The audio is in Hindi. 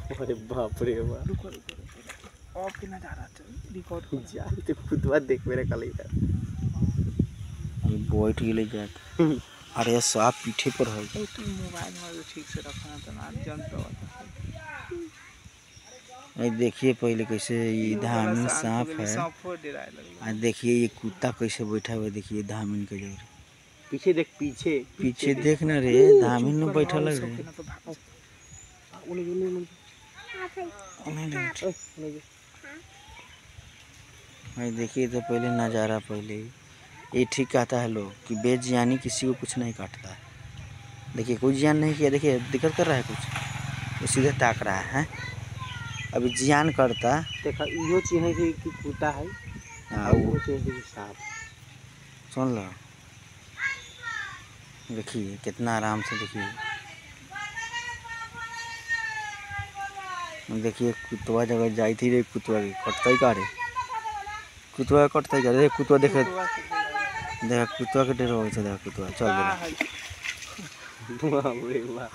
अरे बाप रे बाप। रुको रुको रुको ऑफ के नजारा चल रिकॉर्ड हो जा तो कुतवा देख मेरे कल इधर ये बैठ गेले जाके। अरे साफ पीठे पर है। ए तू मोबाइल में ठीक से रखना तो ना जानता ये देखिए पहले कैसे ये धामिन सांप है। सांप डराए लगे। आज देखिए ये कुत्ता कैसे बैठा हुआ है, देखिए धामिन के जगह पीछे देख पीछे पीछे देख ना रे, धामिन में बैठा लग रहे। भाई देखिए तो पहले नज़ारा पहले ये ठीक कहता है लोग कि बेजियानी किसी को कुछ नहीं काटता है। देखिए कोई जियान नहीं किया, देखिए दिक्कत कर रहा है कुछ, वो सीधे ताक रहा है। अभी जियान करता देखा यो चीज है कि कुत्ता है। हाँ वो चीज है सांप। सुन लो, देखिए कितना आराम से देखिए। देखिए कुतवा जगह जाई थी रे, कुतवा के कटते का रे, कुतवा कटते का रे। कुतवा देखे देखा कुतवा के डर हो, देखा कुतवा चल बाप रे बाप।